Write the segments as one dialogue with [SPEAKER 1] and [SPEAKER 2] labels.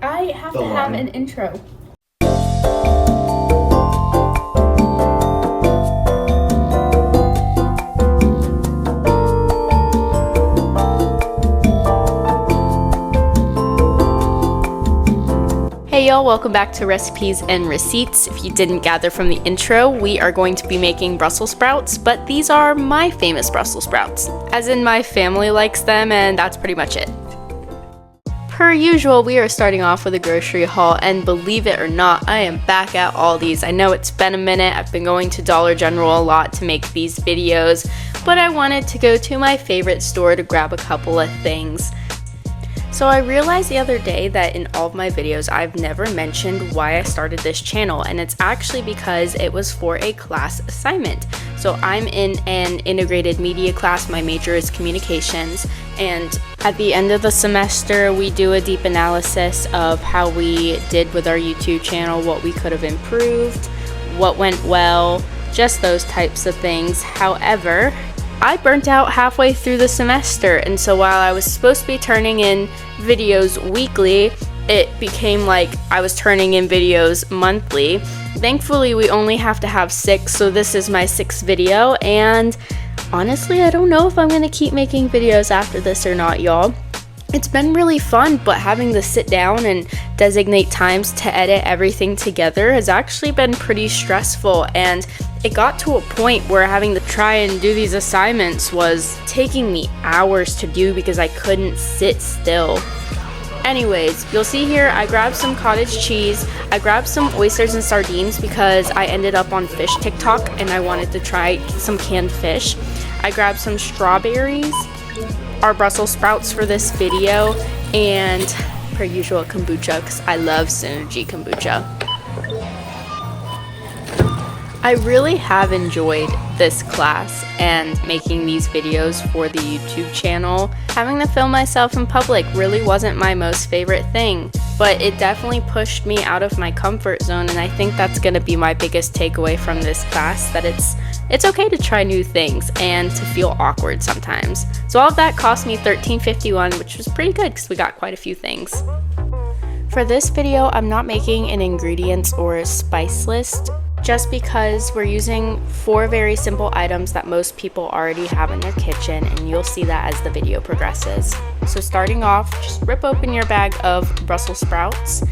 [SPEAKER 1] I have to have an intro. Hey y'all, welcome back to Recipes and Receipts. If you didn't gather from the intro, we are going to be making Brussels sprouts, but these are my famous Brussels sprouts, as in my family likes them, and that's pretty much it. Per usual, we are starting off with a grocery haul, and believe it or not, I am back at Aldi's. I know it's been a minute, I've been going to Dollar General a lot to make these videos, but I wanted to go to my favorite store to grab a couple of things. So I realized the other day that in all of my videos I've never mentioned why I started this channel, and it's actually because it was for a class assignment. So I'm in an integrated media class, my major is communications, and at the end of the semester we do a deep analysis of how we did with our YouTube channel, what we could have improved, what went well, just those types of things. However, I burnt out halfway through the semester, and so while I was supposed to be turning in videos weekly, it became like I was turning in videos monthly. Thankfully, we only have to have 6, so this is my 6th video, and honestly, I don't know if I'm gonna keep making videos after this or not, y'all. It's been really fun, but having to sit down and designate times to edit everything together has actually been pretty stressful, and it got to a point where having to try and do these assignments was taking me hours to do because I couldn't sit still. Anyways, you'll see here I grabbed some cottage cheese, I grabbed some oysters and sardines because I ended up on fish TikTok and I wanted to try some canned fish. I grabbed some strawberries, our Brussels sprouts for this video, and per usual kombucha because I love Synergy kombucha. I really have enjoyed this class and making these videos for the YouTube channel. Having to film myself in public really wasn't my most favorite thing, but it definitely pushed me out of my comfort zone, and I think that's going to be my biggest takeaway from this class, that it's okay to try new things and to feel awkward sometimes. So all of that cost me $13.51, which was pretty good because we got quite a few things. For this video, I'm not making an ingredients or a spice list, just because we're using 4 very simple items that most people already have in their kitchen, and you'll see that as the video progresses. So starting off, just rip open your bag of Brussels sprouts,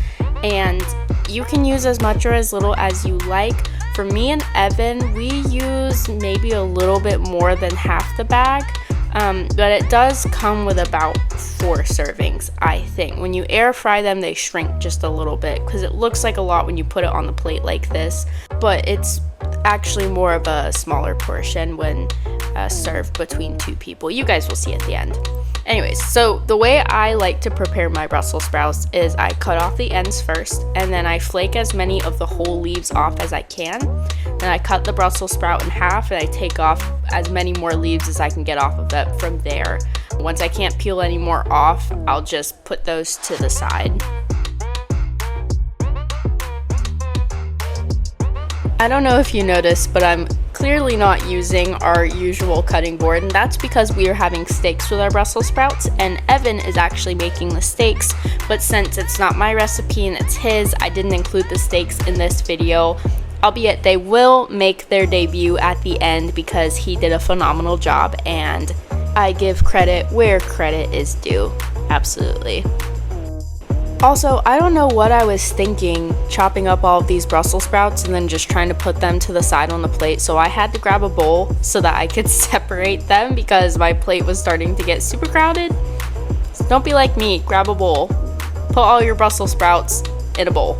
[SPEAKER 1] and you can use as much or as little as you like. For me and Evan, we use maybe a little bit more than half the bag, but it does come with about 4 servings, I think. When you air fry them, they shrink just a little bit because it looks like a lot when you put it on the plate like this, but it's actually more of a smaller portion when served between 2 people. You guys will see at the end. Anyways, so the way I like to prepare my Brussels sprouts is I cut off the ends first, and then I flake as many of the whole leaves off as I can. Then I cut the Brussels sprout in half, and I take off as many more leaves as I can get off of it from there. Once I can't peel any more off, I'll just put those to the side. I don't know if you noticed, but I'm clearly not using our usual cutting board, and that's because we are having steaks with our Brussels sprouts, and Evan is actually making the steaks, but since it's not my recipe and it's his, I didn't include the steaks in this video, albeit they will make their debut at the end because he did a phenomenal job, and I give credit where credit is due. Absolutely. Also, I don't know what I was thinking chopping up all of these Brussels sprouts and then just trying to put them to the side on the plate, so I had to grab a bowl so that I could separate them because my plate was starting to get super crowded. So don't be like me, grab a bowl. Put all your Brussels sprouts in a bowl.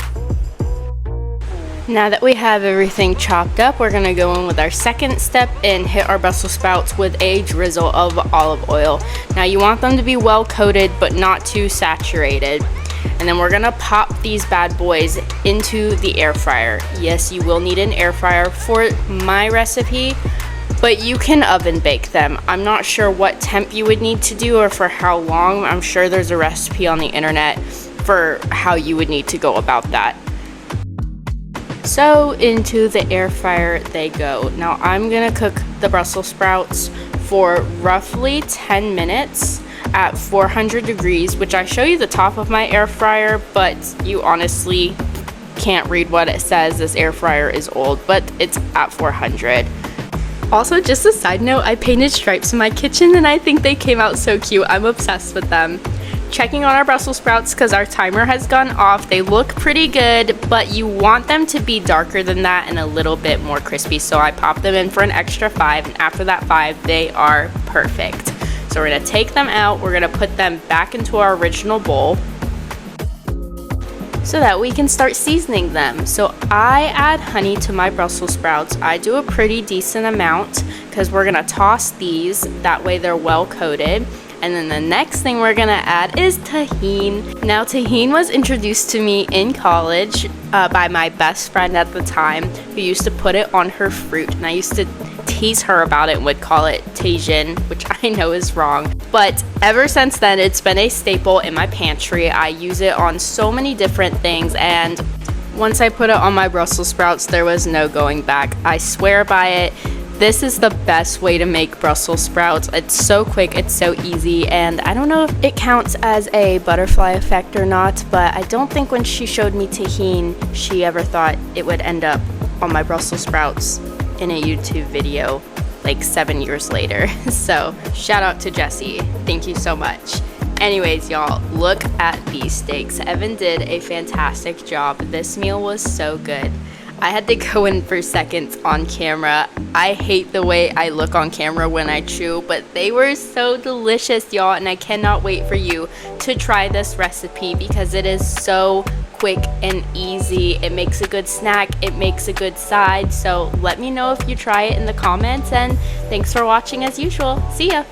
[SPEAKER 1] Now that we have everything chopped up, we're going to go in with our second step and hit our Brussels sprouts with a drizzle of olive oil. Now you want them to be well coated but not too saturated. And then we're gonna pop these bad boys into the air fryer. Yes, you will need an air fryer for my recipe, but you can oven bake them. I'm not sure what temp you would need to do or for how long. I'm sure there's a recipe on the internet for how you would need to go about that. So into the air fryer they go. Now I'm gonna cook the Brussels sprouts for roughly 10 minutes. at 400 degrees, which I show you the top of my air fryer, but you honestly can't read what it says. This air fryer is old, but it's at 400. Also, just a side note, I painted stripes in my kitchen and I think they came out so cute. I'm obsessed with them. Checking on our Brussels sprouts because our timer has gone off. They look pretty good, but you want them to be darker than that and a little bit more crispy. So I popped them in for an extra 5, and after that 5, they are perfect. So we're gonna take them out, we're gonna put them back into our original bowl so that we can start seasoning them. So I add honey to my Brussels sprouts. I do a pretty decent amount because we're gonna toss these, that way they're well coated. And then the next thing we're gonna add is tahini. Now, tahini was introduced to me in college by my best friend at the time, who used to put it on her fruit. And I used to tease her about it and would call it Tajin, which I know is wrong. But ever since then, it's been a staple in my pantry. I use it on so many different things, and once I put it on my Brussels sprouts, there was no going back. I swear by it. This is the best way to make Brussels sprouts. It's so quick, it's so easy, and I don't know if it counts as a butterfly effect or not, but I don't think when she showed me tahini, she ever thought it would end up on my Brussels sprouts in a YouTube video like 7 years later. So shout out to Jessie, thank you so much. Anyways, y'all, look at these steaks. Evan did a fantastic job. This meal was so good. I had to go in for seconds on camera. I hate the way I look on camera when I chew, but they were so delicious, y'all, and I cannot wait for you to try this recipe because it is so quick and easy. It makes a good snack, it makes a good side, so let me know if you try it in the comments, and thanks for watching as usual. See ya!